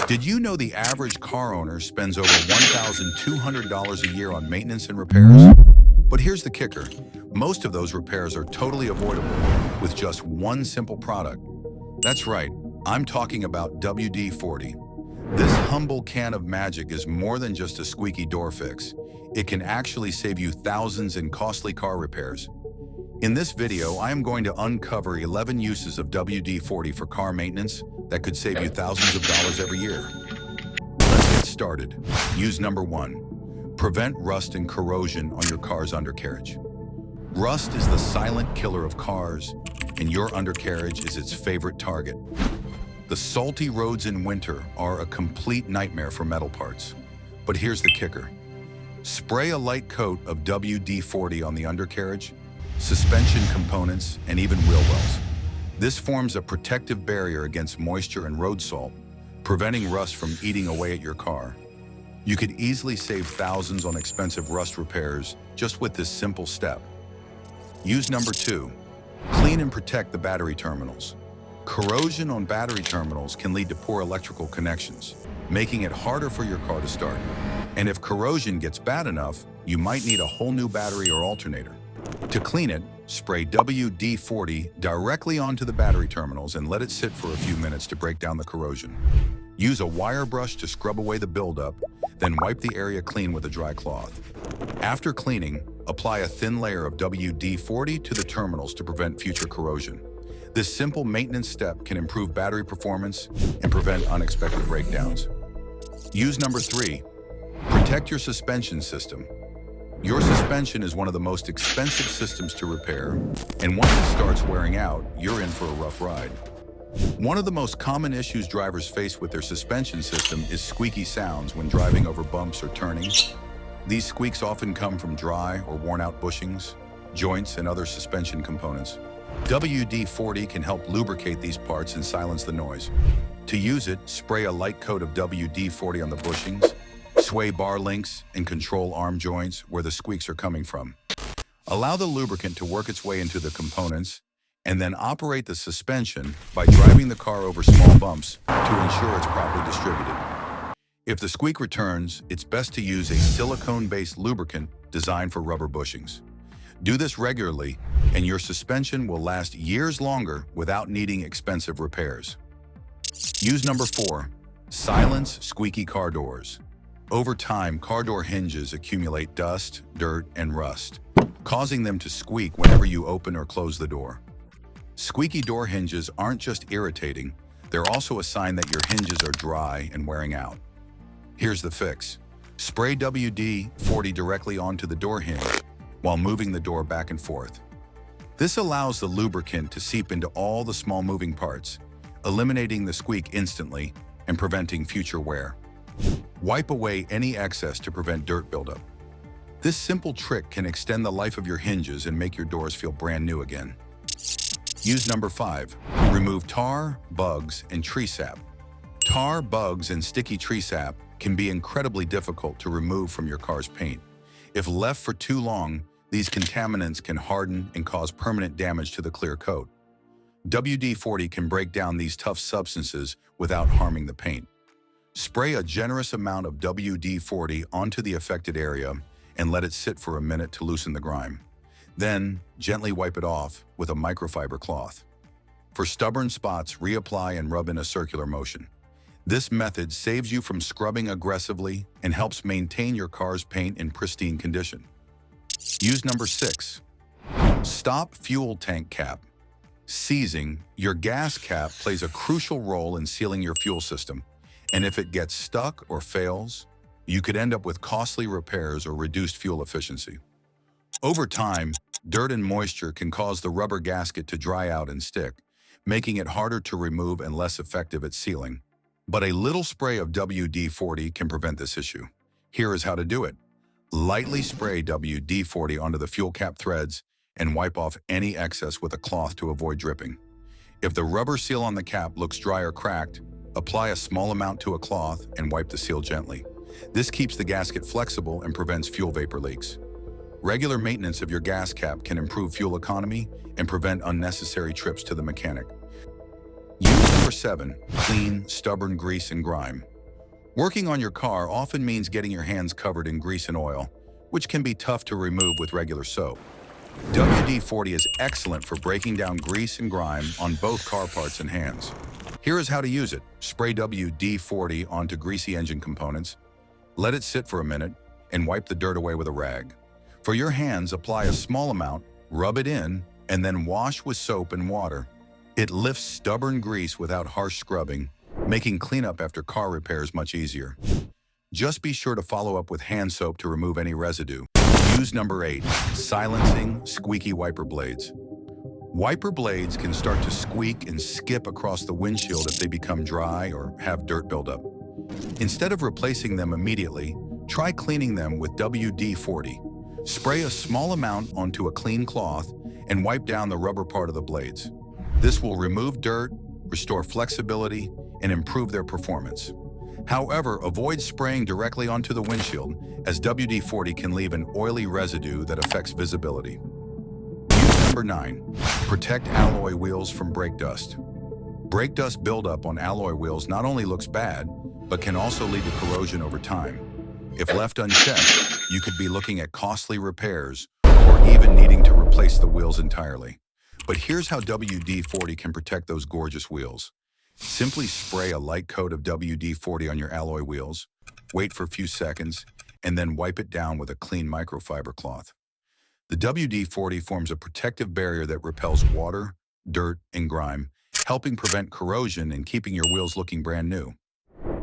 Did you know the average car owner spends over $1,200 a year on maintenance and repairs? But here's the kicker. Most of those repairs are totally avoidable with just one simple product. That's right, I'm talking about WD-40. This humble can of magic is more than just a squeaky door fix. It can actually save you thousands in costly car repairs. In this video, I am going to uncover 11 uses of WD-40 for car maintenance that could save you thousands of dollars every year. Let's get started. Use number 1. Prevent rust and corrosion on your car's undercarriage. Rust is the silent killer of cars, and your undercarriage is its favorite target. The salty roads in winter are a complete nightmare for metal parts. But here's the kicker. Spray a light coat of WD-40 on the undercarriage, suspension components, and even wheel wells. This forms a protective barrier against moisture and road salt, preventing rust from eating away at your car. You could easily save thousands on expensive rust repairs just with this simple step. Use number 2. Clean and protect the battery terminals. Corrosion on battery terminals can lead to poor electrical connections, making it harder for your car to start. And if corrosion gets bad enough, you might need a whole new battery or alternator. To clean it, spray WD-40 directly onto the battery terminals and let it sit for a few minutes to break down the corrosion. Use a wire brush to scrub away the buildup, then wipe the area clean with a dry cloth. After cleaning, apply a thin layer of WD-40 to the terminals to prevent future corrosion. This simple maintenance step can improve battery performance and prevent unexpected breakdowns. Use number 3. Protect your suspension system. Your suspension is one of the most expensive systems to repair, and once it starts wearing out, you're in for a rough ride. One of the most common issues drivers face with their suspension system is squeaky sounds when driving over bumps or turning. These squeaks often come from dry or worn-out bushings, joints, and other suspension components. WD-40 can help lubricate these parts and silence the noise. To use it, spray a light coat of WD-40 on the bushings, sway bar links, and control arm joints where the squeaks are coming from. Allow the lubricant to work its way into the components, and then operate the suspension by driving the car over small bumps to ensure it's properly distributed. If the squeak returns, it's best to use a silicone-based lubricant designed for rubber bushings. Do this regularly, and your suspension will last years longer without needing expensive repairs. Use number 4. Silence squeaky car doors. Over time, car door hinges accumulate dust, dirt, and rust, causing them to squeak whenever you open or close the door. Squeaky door hinges aren't just irritating, they're also a sign that your hinges are dry and wearing out. Here's the fix. Spray WD-40 directly onto the door hinge while moving the door back and forth. This allows the lubricant to seep into all the small moving parts, eliminating the squeak instantly and preventing future wear. Wipe away any excess to prevent dirt buildup. This simple trick can extend the life of your hinges and make your doors feel brand new again. Use number 5. Remove tar, bugs, and tree sap. Tar, bugs, and sticky tree sap can be incredibly difficult to remove from your car's paint. If left for too long, these contaminants can harden and cause permanent damage to the clear coat. WD-40 can break down these tough substances without harming the paint. Spray a generous amount of WD-40 onto the affected area and let it sit for a minute to loosen the grime. Then, gently wipe it off with a microfiber cloth. For stubborn spots, reapply and rub in a circular motion. This method saves you from scrubbing aggressively and helps maintain your car's paint in pristine condition. Use number 6. Stop fuel tank cap. Seizing, your gas cap plays a crucial role in sealing your fuel system, and if it gets stuck or fails, you could end up with costly repairs or reduced fuel efficiency. Over time, dirt and moisture can cause the rubber gasket to dry out and stick, making it harder to remove and less effective at sealing. But a little spray of WD-40 can prevent this issue. Here is how to do it. Lightly spray WD-40 onto the fuel cap threads and wipe off any excess with a cloth to avoid dripping. If the rubber seal on the cap looks dry or cracked, apply a small amount to a cloth and wipe the seal gently. This keeps the gasket flexible and prevents fuel vapor leaks. Regular maintenance of your gas cap can improve fuel economy and prevent unnecessary trips to the mechanic. Use number 7, clean, stubborn grease and grime. Working on your car often means getting your hands covered in grease and oil, which can be tough to remove with regular soap. WD-40 is excellent for breaking down grease and grime on both car parts and hands. Here is how to use it. Spray WD-40 onto greasy engine components, let it sit for a minute, and wipe the dirt away with a rag. For your hands, apply a small amount, rub it in, and then wash with soap and water. It lifts stubborn grease without harsh scrubbing, making cleanup after car repairs much easier. Just be sure to follow up with hand soap to remove any residue. Use number 8, silencing squeaky wiper blades. Wiper blades can start to squeak and skip across the windshield if they become dry or have dirt buildup. Instead of replacing them immediately, try cleaning them with WD-40. Spray a small amount onto a clean cloth and wipe down the rubber part of the blades. This will remove dirt, restore flexibility, and improve their performance. However, avoid spraying directly onto the windshield, as WD-40 can leave an oily residue that affects visibility. Use number 9. Protect alloy wheels from brake dust. Brake dust buildup on alloy wheels not only looks bad, but can also lead to corrosion over time. If left unchecked, you could be looking at costly repairs or even needing to replace the wheels entirely. But here's how WD-40 can protect those gorgeous wheels. Simply spray a light coat of WD-40 on your alloy wheels, wait for a few seconds, and then wipe it down with a clean microfiber cloth. The WD-40 forms a protective barrier that repels water, dirt, and grime, helping prevent corrosion and keeping your wheels looking brand new.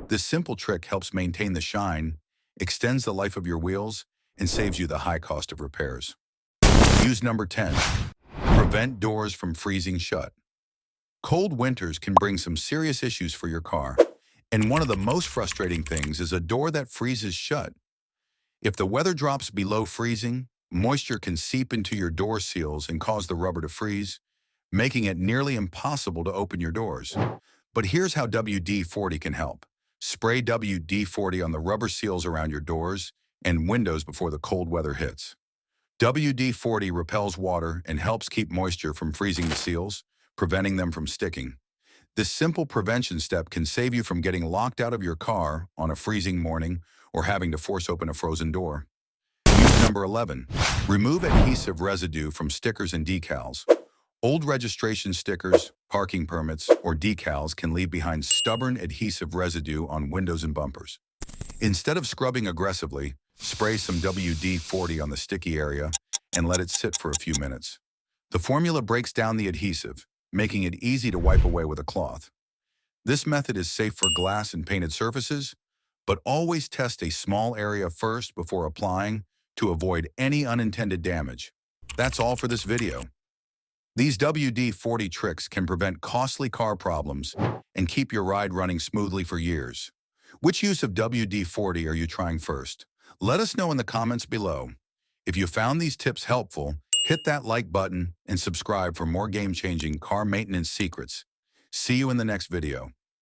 This simple trick helps maintain the shine, extends the life of your wheels, and saves you the high cost of repairs. Use number 10. Prevent doors from freezing shut. Cold winters can bring some serious issues for your car, and one of the most frustrating things is a door that freezes shut. If the weather drops below freezing, moisture can seep into your door seals and cause the rubber to freeze, making it nearly impossible to open your doors. But here's how WD-40 can help. Spray WD-40 on the rubber seals around your doors and windows before the cold weather hits. WD-40 repels water and helps keep moisture from freezing the seals, preventing them from sticking. This simple prevention step can save you from getting locked out of your car on a freezing morning or having to force open a frozen door. Use number 11. Remove adhesive residue from stickers and decals. Old registration stickers, parking permits, or decals can leave behind stubborn adhesive residue on windows and bumpers. Instead of scrubbing aggressively, spray some WD-40 on the sticky area and let it sit for a few minutes. The formula breaks down the adhesive, making it easy to wipe away with a cloth. This method is safe for glass and painted surfaces, but always test a small area first before applying to avoid any unintended damage. That's all for this video. These WD-40 tricks can prevent costly car problems and keep your ride running smoothly for years. Which use of WD-40 are you trying first? Let us know in the comments below. If you found these tips helpful, hit that like button and subscribe for more game-changing car maintenance secrets. See you in the next video.